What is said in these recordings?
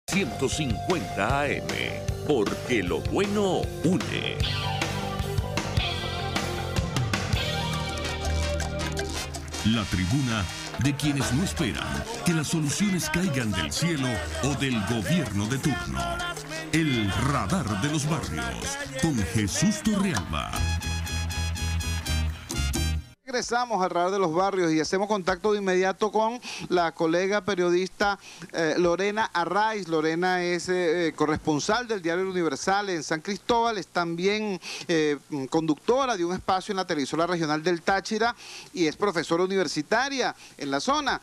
150 AM, porque lo bueno une. La tribuna de quienes no esperan que las soluciones caigan del cielo o del gobierno de turno. El radar de los barrios, con Jesús Torrealba. Regresamos al radar de los barrios y hacemos contacto de inmediato con la colega periodista Lorena Arraiz. Lorena es corresponsal del Diario Universal en San Cristóbal, es también conductora de un espacio en la televisora regional del Táchira y es profesora universitaria en la zona.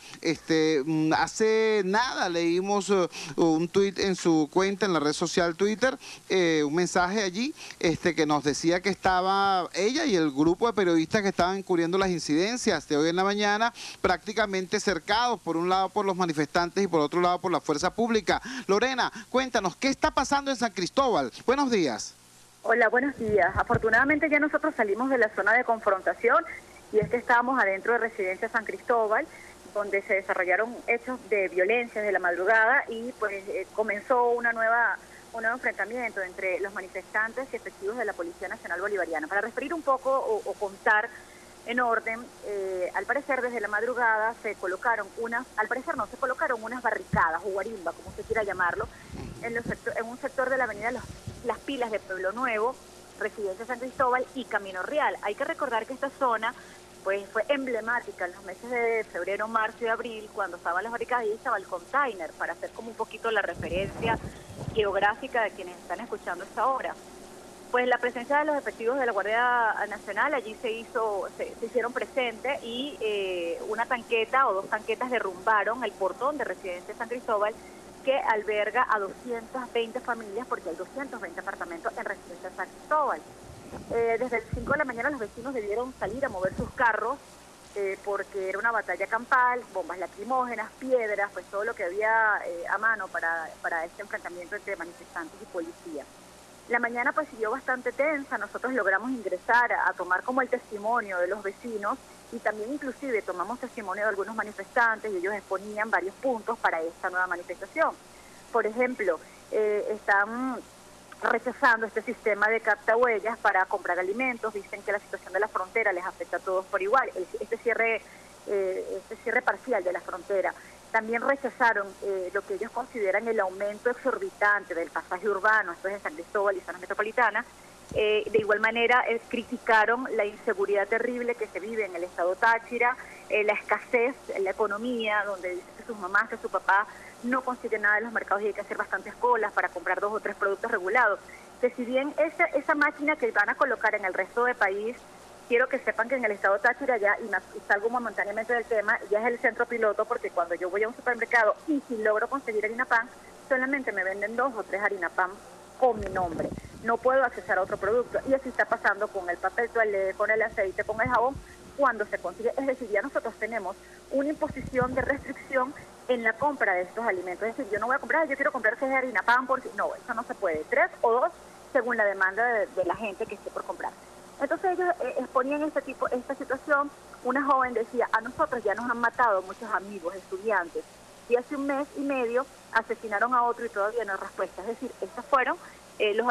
Hace nada leímos un tuit en su cuenta en la red social Twitter, un mensaje allí que nos decía que estaba ella y el grupo de periodistas que estaban cubriendo las incidencias de hoy en la mañana prácticamente cercados, por un lado por los manifestantes y por otro lado por la fuerza pública. Lorena, cuéntanos, ¿qué está pasando en San Cristóbal? Buenos días. Hola, buenos días. Afortunadamente ya nosotros salimos de la zona de confrontación y es que estábamos adentro de Residencia San Cristóbal, donde se desarrollaron hechos de violencia desde la madrugada y pues comenzó un nuevo enfrentamiento entre los manifestantes y efectivos de la Policía Nacional Bolivariana. Para referir un poco o contar en orden, al parecer desde la madrugada se colocaron unas barricadas o guarimba, como usted quiera llamarlo, en un sector de la avenida Las Pilas de Pueblo Nuevo, Residencia San Cristóbal y Camino Real. Hay que recordar que esta zona pues fue emblemática en los meses de febrero, marzo y abril, cuando estaban las barricadas y estaba el container, para hacer como un poquito la referencia geográfica de quienes están escuchando esta hora. Pues la presencia de los efectivos de la Guardia Nacional allí se hicieron presentes y una tanqueta o dos tanquetas derrumbaron el portón de Residencia San Cristóbal, que alberga a 220 familias, porque hay 220 apartamentos en Residencia San Cristóbal. Desde las 5 de la mañana los vecinos debieron salir a mover sus carros porque era una batalla campal, bombas lacrimógenas, piedras, pues todo lo que había a mano para este enfrentamiento entre manifestantes y policía. La mañana pues siguió bastante tensa, nosotros logramos ingresar a tomar como el testimonio de los vecinos y también inclusive tomamos testimonio de algunos manifestantes y ellos exponían varios puntos para esta nueva manifestación. Por ejemplo, están rechazando este sistema de captahuellas para comprar alimentos, dicen que la situación de la frontera les afecta a todos por igual, este cierre parcial de la frontera. También rechazaron lo que ellos consideran el aumento exorbitante del pasaje urbano, esto es en San Cristóbal y zona metropolitana. De igual manera criticaron la inseguridad terrible que se vive en el estado Táchira, la escasez en la economía, donde dicen que sus mamás, que su papá no consiguen nada en los mercados y hay que hacer bastantes colas para comprar 2 o 3 productos regulados. Que si bien esa máquina que van a colocar en el resto del país, quiero que sepan que en el estado Táchira ya, y salgo momentáneamente del tema, ya es el centro piloto, porque cuando yo voy a un supermercado y si logro conseguir harina pan, solamente me venden 2 o 3 harina pan con mi nombre. No puedo accesar a otro producto. Y así está pasando con el papel toalé, con el aceite, con el jabón, cuando se consigue. Es decir, ya nosotros tenemos una imposición de restricción en la compra de estos alimentos. Es decir, yo no voy a comprar, yo quiero comprar 6 de harina pan, porque no, eso no se puede. 3 o 2 según la demanda de la gente que esté por comprar. Entonces ellos exponían esta situación. Una joven decía, a nosotros ya nos han matado muchos amigos, estudiantes, y hace 1 mes y medio asesinaron a otro y todavía no hay respuesta. Es decir, estos fueron los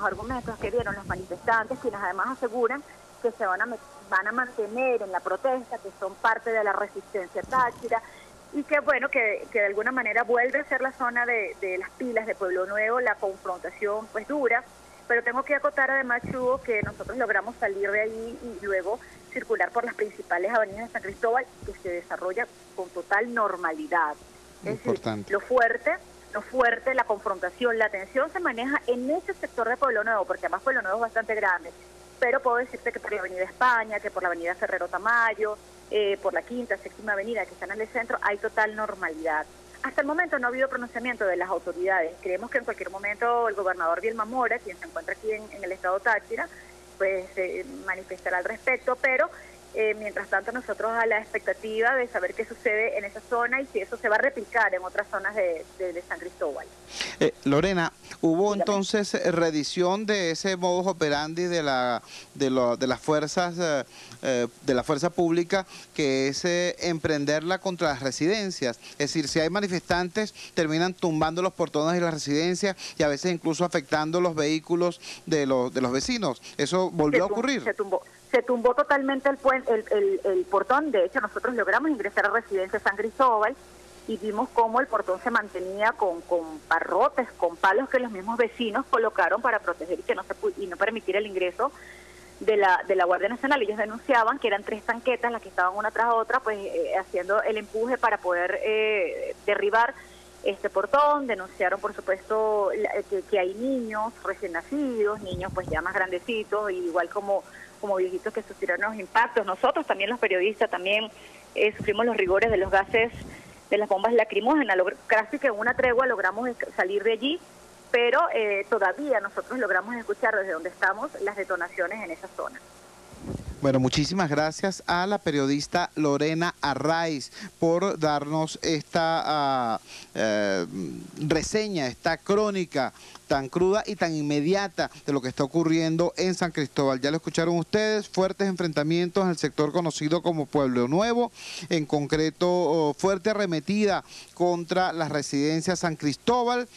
argumentos que dieron los manifestantes, quienes además aseguran que se van a mantener en la protesta, que son parte de la resistencia Táchira, y que bueno, que de alguna manera vuelve a ser la zona de Las Pilas de Pueblo Nuevo, la confrontación pues dura. Pero tengo que acotar además, Chugo, que nosotros logramos salir de ahí y luego circular por las principales avenidas de San Cristóbal, que se desarrolla con total normalidad. Es decir, lo fuerte, la confrontación, la tensión se maneja en ese sector de Pueblo Nuevo, porque además Pueblo Nuevo es bastante grande. Pero puedo decirte que por la avenida España, que por la avenida Ferrero Tamayo, por la quinta, sexta avenida, que están en el centro, hay total normalidad. Hasta el momento no ha habido pronunciamiento de las autoridades. Creemos que en cualquier momento el gobernador Vilma Mora, quien se encuentra aquí en el estado Táchira, pues manifestará al respecto, pero Mientras tanto, nosotros a la expectativa de saber qué sucede en esa zona y si eso se va a replicar en otras zonas de San Cristóbal. Lorena, ¿hubo Dígame. entonces reedición de ese modus operandi de las fuerzas de la fuerza pública, que es emprenderla contra las residencias? Es decir, si hay manifestantes, terminan tumbando los portones de las residencias y a veces incluso afectando los vehículos de los vecinos. ¿Eso volvió a ocurrir? Se tumbó totalmente el portón. De hecho, nosotros logramos ingresar a Residencia San Cristóbal y vimos cómo el portón se mantenía con barrotes, con palos que los mismos vecinos colocaron para proteger y no permitir el ingreso de la Guardia Nacional. Ellos denunciaban que eran 3 tanquetas las que estaban una tras otra, pues haciendo el empuje para poder derribar este portón. Denunciaron, por supuesto, que hay niños recién nacidos, niños pues ya más grandecitos, igual como viejitos que sufrieron los impactos. Nosotros también, los periodistas, también sufrimos los rigores de los gases, de las bombas lacrimógenas. Casi que en una tregua logramos salir de allí, pero todavía nosotros logramos escuchar desde donde estamos las detonaciones en esa zona. Bueno, muchísimas gracias a la periodista Lorena Arraiz por darnos esta reseña, esta crónica tan cruda y tan inmediata de lo que está ocurriendo en San Cristóbal. Ya lo escucharon ustedes, fuertes enfrentamientos en el sector conocido como Pueblo Nuevo, en concreto fuerte arremetida contra las residencias San Cristóbal.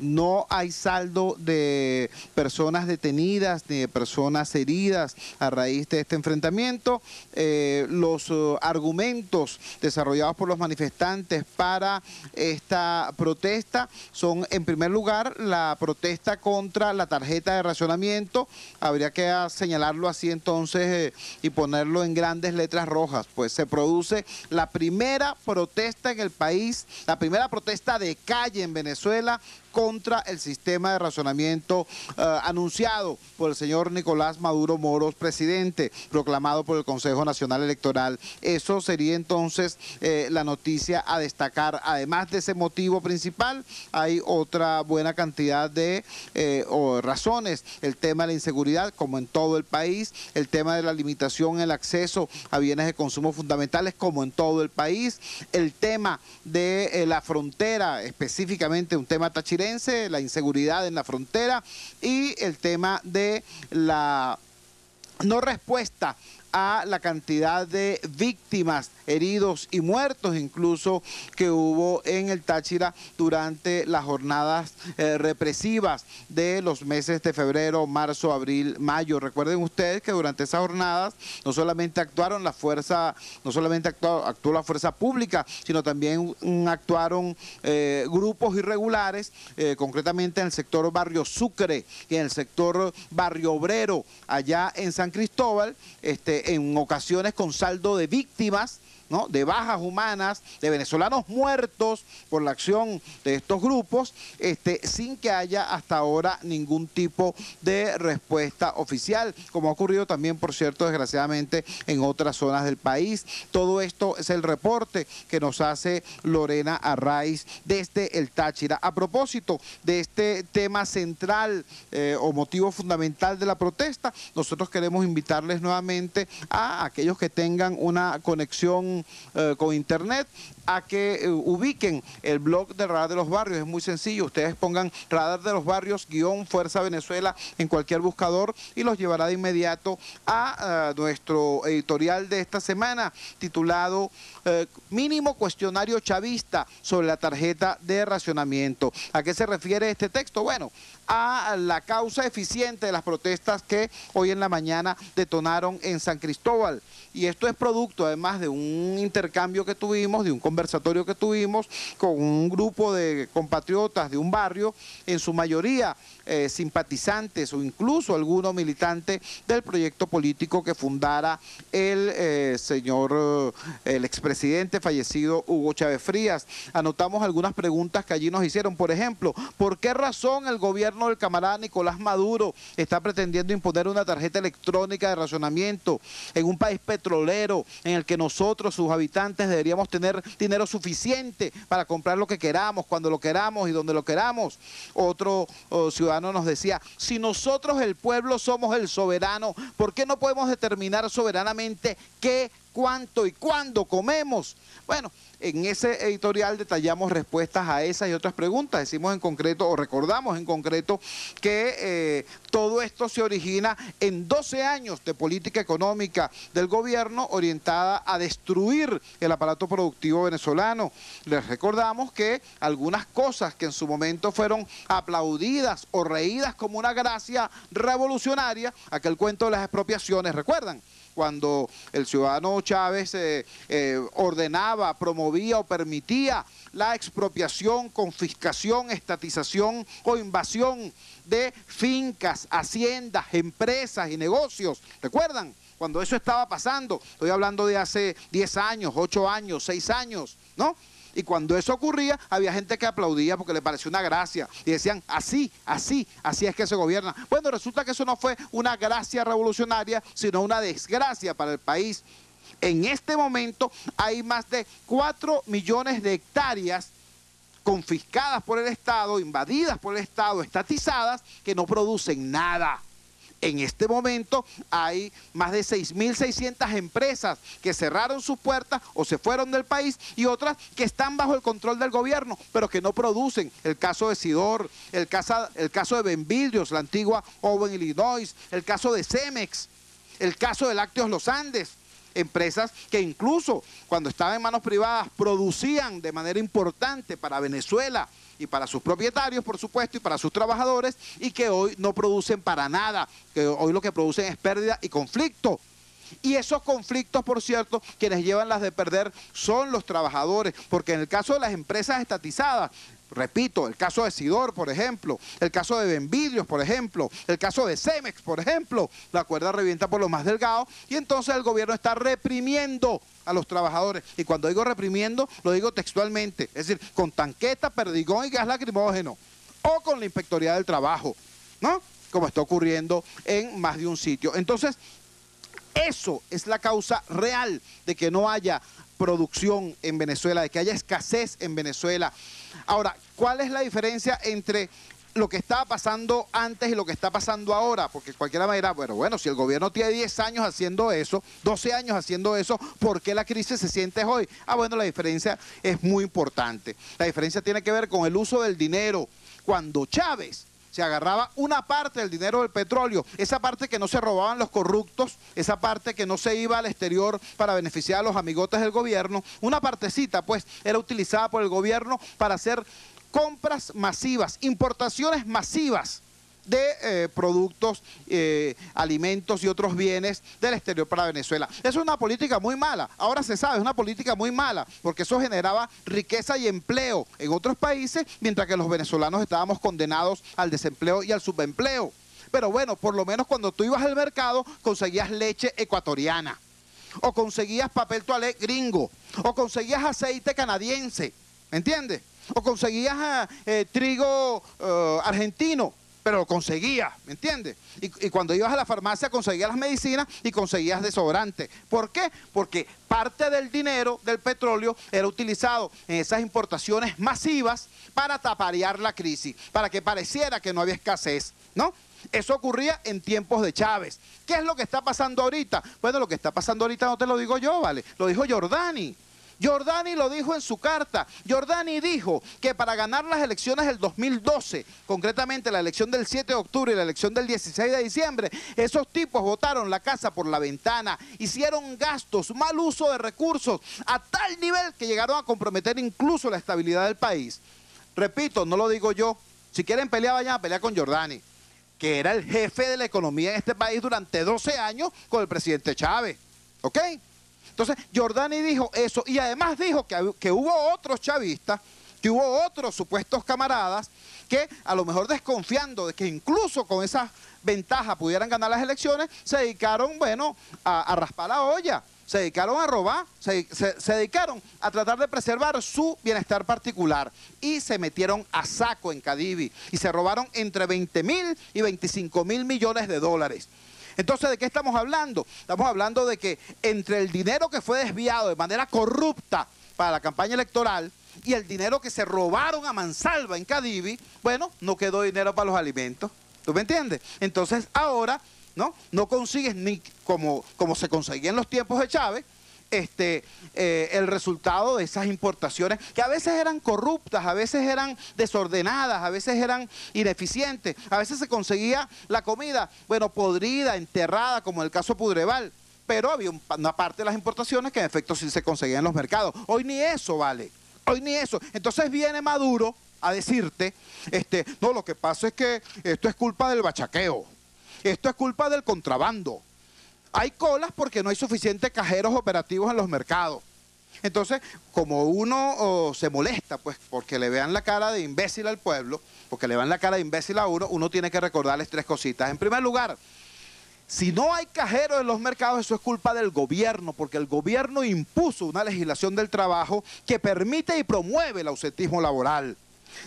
No hay saldo de personas detenidas ni de personas heridas a raíz de este enfrentamiento. Los argumentos desarrollados por los manifestantes para esta protesta son, en primer lugar, la protesta contra la tarjeta de racionamiento. Habría que señalarlo así entonces y ponerlo en grandes letras rojas, pues se produce la primera protesta en el país, la primera protesta de calle en Venezuela contra el sistema de racionamiento anunciado por el señor Nicolás Maduro Moros, presidente, proclamado por el Consejo Nacional Electoral. Eso sería entonces la noticia a destacar. Además de ese motivo principal, hay otra buena cantidad de razones. El tema de la inseguridad, como en todo el país, el tema de la limitación en el acceso a bienes de consumo fundamentales, como en todo el país, el tema de la frontera, específicamente un tema tachirense, la inseguridad en la frontera, y el tema de la no respuesta a la cantidad de víctimas, heridos y muertos incluso que hubo en el Táchira durante las jornadas represivas de los meses de febrero, marzo, abril, mayo. Recuerden ustedes que durante esas jornadas no solamente actuaron la fuerza, actuó la fuerza pública, sino también actuaron grupos irregulares, concretamente en el sector Barrio Sucre y en el sector Barrio Obrero, allá en San Cristóbal, en ocasiones con saldo de víctimas, ¿no?, de bajas humanas, de venezolanos muertos por la acción de estos grupos, sin que haya hasta ahora ningún tipo de respuesta oficial, como ha ocurrido también, por cierto, desgraciadamente, en otras zonas del país. Todo esto es el reporte que nos hace Lorena Arraiz desde el Táchira. A propósito de este tema central o motivo fundamental de la protesta, nosotros queremos invitarles nuevamente a aquellos que tengan una conexión con internet a que ubiquen el blog del Radar de los Barrios. Es muy sencillo, ustedes pongan Radar de los Barrios _Fuerza Venezuela en cualquier buscador y los llevará de inmediato a nuestro editorial de esta semana titulado Mínimo Cuestionario Chavista sobre la tarjeta de racionamiento. ¿A qué se refiere este texto? Bueno, a la causa eficiente de las protestas que hoy en la mañana detonaron en San Cristóbal. Y esto es producto además de un intercambio que tuvimos, de un conversatorio que tuvimos con un grupo de compatriotas de un barrio, en su mayoría simpatizantes o incluso algunos militantes del proyecto político que fundara el expresidente fallecido Hugo Chávez Frías. Anotamos algunas preguntas que allí nos hicieron. Por ejemplo, ¿por qué razón el gobierno del camarada Nicolás Maduro está pretendiendo imponer una tarjeta electrónica de racionamiento en un país petrolero en el que nosotros, sus habitantes, deberíamos tener dinero suficiente para comprar lo que queramos, cuando lo queramos y donde lo queramos. Otro ciudadano nos decía, si nosotros el pueblo somos el soberano, ¿por qué no podemos determinar soberanamente qué, cuánto y cuándo comemos? Bueno, en ese editorial detallamos respuestas a esas y otras preguntas. Decimos en concreto, o recordamos en concreto, que todo esto se origina en 12 años de política económica del gobierno orientada a destruir el aparato productivo venezolano. Les recordamos que algunas cosas que en su momento fueron aplaudidas o reídas como una gracia revolucionaria, aquel cuento de las expropiaciones, ¿recuerdan? Cuando el ciudadano Chávez ordenaba, promovía o permitía la expropiación, confiscación, estatización o invasión de fincas, haciendas, empresas y negocios. ¿Recuerdan? Cuando eso estaba pasando, estoy hablando de hace 10 años, 8 años, 6 años, ¿no? Y cuando eso ocurría, había gente que aplaudía porque le pareció una gracia. Y decían, así es que se gobierna. Bueno, resulta que eso no fue una gracia revolucionaria, sino una desgracia para el país. En este momento hay más de 4 millones de hectáreas confiscadas por el Estado, invadidas por el Estado, estatizadas, que no producen nada. En este momento hay más de 6.600 empresas que cerraron sus puertas o se fueron del país y otras que están bajo el control del gobierno, pero que no producen. El caso de Sidor, el caso de Benvidrios, la antigua Owen, Illinois, el caso de Cemex, el caso de Lácteos Los Andes. Empresas que incluso cuando estaban en manos privadas producían de manera importante para Venezuela y para sus propietarios, por supuesto, y para sus trabajadores, y que hoy no producen para nada, que hoy lo que producen es pérdida y conflicto. Y esos conflictos, por cierto, quienes llevan las de perder son los trabajadores, porque en el caso de las empresas estatizadas, repito, el caso de Sidor, por ejemplo, el caso de Benvidrios, por ejemplo, el caso de Cemex, por ejemplo, la cuerda revienta por lo más delgado y entonces el gobierno está reprimiendo a los trabajadores. Y cuando digo reprimiendo, lo digo textualmente, es decir, con tanqueta, perdigón y gas lacrimógeno, o con la Inspectoría del Trabajo, ¿no? Como está ocurriendo en más de un sitio. Entonces, eso es la causa real de que no haya producción en Venezuela, de que haya escasez en Venezuela. Ahora, ¿cuál es la diferencia entre lo que estaba pasando antes y lo que está pasando ahora? Porque cualquiera me dirá, bueno, si el gobierno tiene 10 años haciendo eso, 12 años haciendo eso, ¿por qué la crisis se siente hoy? Bueno, la diferencia es muy importante. La diferencia tiene que ver con el uso del dinero. Cuando Chávez se agarraba una parte del dinero del petróleo, esa parte que no se robaban los corruptos, esa parte que no se iba al exterior para beneficiar a los amigotes del gobierno, una partecita pues era utilizada por el gobierno para hacer compras masivas, importaciones masivas de productos, alimentos y otros bienes del exterior para Venezuela. Eso es una política muy mala, ahora se sabe, es una política muy mala, porque eso generaba riqueza y empleo en otros países, mientras que los venezolanos estábamos condenados al desempleo y al subempleo. Pero bueno, por lo menos cuando tú ibas al mercado conseguías leche ecuatoriana, o conseguías papel toalé gringo, o conseguías aceite canadiense, ¿me entiendes? O conseguías trigo argentino, pero lo conseguías, ¿me entiendes? Y cuando ibas a la farmacia conseguías las medicinas y conseguías desodorante. ¿Por qué? Porque parte del dinero del petróleo era utilizado en esas importaciones masivas para taparear la crisis, para que pareciera que no había escasez, ¿no? Eso ocurría en tiempos de Chávez. ¿Qué es lo que está pasando ahorita? Bueno, lo que está pasando ahorita no te lo digo yo, ¿vale? Lo dijo Giordani. Giordani lo dijo en su carta. Giordani dijo que para ganar las elecciones del 2012, concretamente la elección del 7 de octubre y la elección del 16 de diciembre, esos tipos botaron la casa por la ventana, hicieron gastos, mal uso de recursos, a tal nivel que llegaron a comprometer incluso la estabilidad del país. Repito, no lo digo yo. Si quieren pelear, vayan a pelear con Giordani, que era el jefe de la economía en este país durante 12 años con el presidente Chávez. ¿Ok? Entonces, Giordani dijo eso y además dijo que hubo otros chavistas, que hubo otros supuestos camaradas que a lo mejor desconfiando de que incluso con esas ventajas pudieran ganar las elecciones, se dedicaron, bueno, a raspar la olla, se dedicaron a robar, se dedicaron a tratar de preservar su bienestar particular y se metieron a saco en Cadivi y se robaron entre 20.000 y 25.000 millones de dólares. Entonces, ¿de qué estamos hablando? Estamos hablando de que entre el dinero que fue desviado de manera corrupta para la campaña electoral y el dinero que se robaron a mansalva en Cadivi, bueno, no quedó dinero para los alimentos. ¿Tú me entiendes? Entonces ahora no consigues ni como se conseguía en los tiempos de Chávez, el resultado de esas importaciones que a veces eran corruptas, a veces eran desordenadas, a veces eran ineficientes, a veces se conseguía la comida, bueno, podrida, enterrada, como en el caso Pudreval, pero había una parte de las importaciones que en efecto sí se conseguían en los mercados. Hoy ni eso vale, hoy ni eso. Entonces viene Maduro a decirte, no, lo que pasa es que esto es culpa del bachaqueo, esto es culpa del contrabando. Hay colas porque no hay suficientes cajeros operativos en los mercados. Entonces, como uno se molesta, pues, porque le vean la cara de imbécil al pueblo, porque le vean la cara de imbécil a uno tiene que recordarles tres cositas. En primer lugar, si no hay cajeros en los mercados, eso es culpa del gobierno, porque el gobierno impuso una legislación del trabajo que permite y promueve el ausentismo laboral.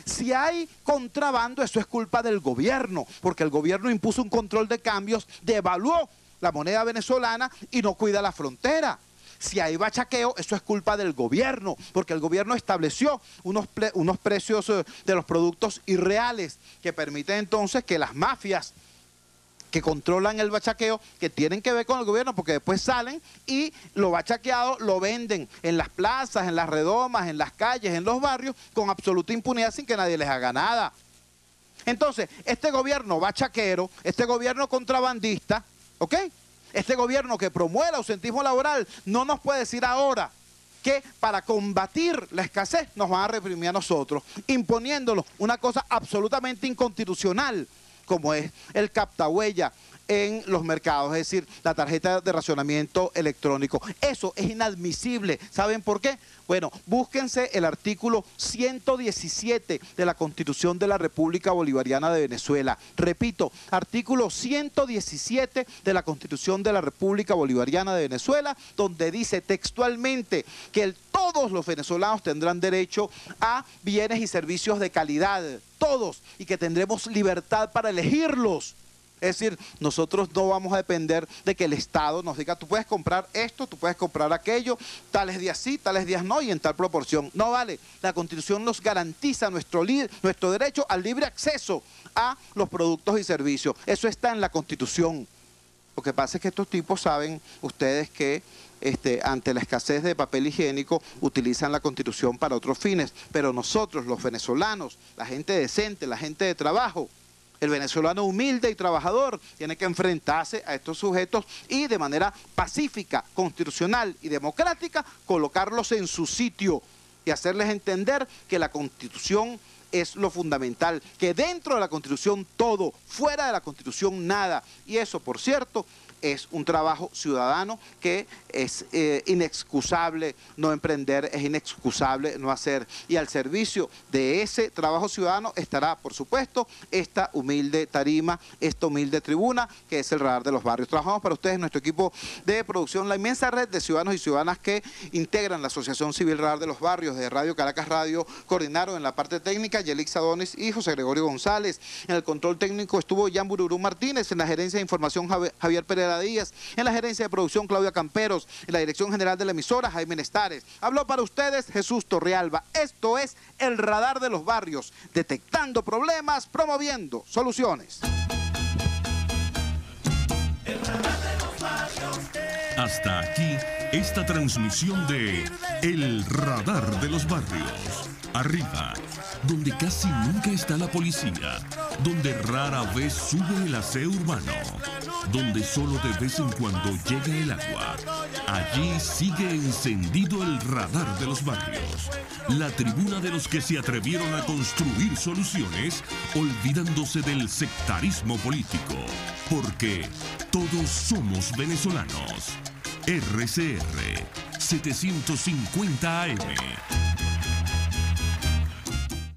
Si hay contrabando, eso es culpa del gobierno, porque el gobierno impuso un control de cambios, devaluó la moneda venezolana y no cuida la frontera. Si hay bachaqueo, eso es culpa del gobierno, porque el gobierno estableció unos precios de los productos irreales que permiten entonces que las mafias que controlan el bachaqueo, que tienen que ver con el gobierno, porque después salen y lo bachaqueado lo venden en las plazas, en las redomas, en las calles, en los barrios, con absoluta impunidad sin que nadie les haga nada. Entonces, este gobierno bachaquero, este gobierno contrabandista, ¿ok? Este gobierno que promueve el ausentismo laboral no nos puede decir ahora que para combatir la escasez nos van a reprimir a nosotros, imponiéndonos una cosa absolutamente inconstitucional, como es el captahuella en los mercados, es decir, la tarjeta de racionamiento electrónico. Eso es inadmisible. ¿Saben por qué? Bueno, búsquense el artículo 117 de la Constitución de la República Bolivariana de Venezuela. Repito, artículo 117 de la Constitución de la República Bolivariana de Venezuela, donde dice textualmente que todos los venezolanos tendrán derecho a bienes y servicios de calidad, todos, y que tendremos libertad para elegirlos. Es decir, nosotros no vamos a depender de que el Estado nos diga, tú puedes comprar esto, tú puedes comprar aquello, tales días sí, tales días no y en tal proporción. No vale, la Constitución nos garantiza nuestro derecho al libre acceso a los productos y servicios. Eso está en la Constitución. Lo que pasa es que estos tipos saben ustedes que ante la escasez de papel higiénico utilizan la Constitución para otros fines, pero nosotros, los venezolanos, la gente decente, la gente de trabajo, el venezolano humilde y trabajador tiene que enfrentarse a estos sujetos y de manera pacífica, constitucional y democrática colocarlos en su sitio y hacerles entender que la Constitución es lo fundamental, que dentro de la Constitución todo, fuera de la Constitución nada. Y eso, por cierto, es un trabajo ciudadano que es inexcusable no emprender, es inexcusable no hacer. Y al servicio de ese trabajo ciudadano estará, por supuesto, esta humilde tarima, esta humilde tribuna, que es el Radar de los Barrios. Trabajamos para ustedes, nuestro equipo de producción, la inmensa red de ciudadanos y ciudadanas que integran la Asociación Civil Radar de los Barrios, de Radio Caracas Radio, coordinaron en la parte técnica Yelix Adonis y José Gregorio González. En el control técnico estuvo Jan Bururú Martínez, en la gerencia de información Javier Pereira Díaz, en la gerencia de producción Claudia Camperos, en la dirección general de la emisora Jaime Nestares. Habló para ustedes Jesús Torrealba. Esto es el Radar de los Barrios, detectando problemas, promoviendo soluciones. Hasta aquí esta transmisión de El Radar de los Barrios. Arriba, donde casi nunca está la policía, donde rara vez sube el aseo urbano, donde solo de vez en cuando llega el agua. Allí sigue encendido el Radar de los Barrios, la tribuna de los que se atrevieron a construir soluciones, olvidándose del sectarismo político, porque todos somos venezolanos. RCR 750 AM.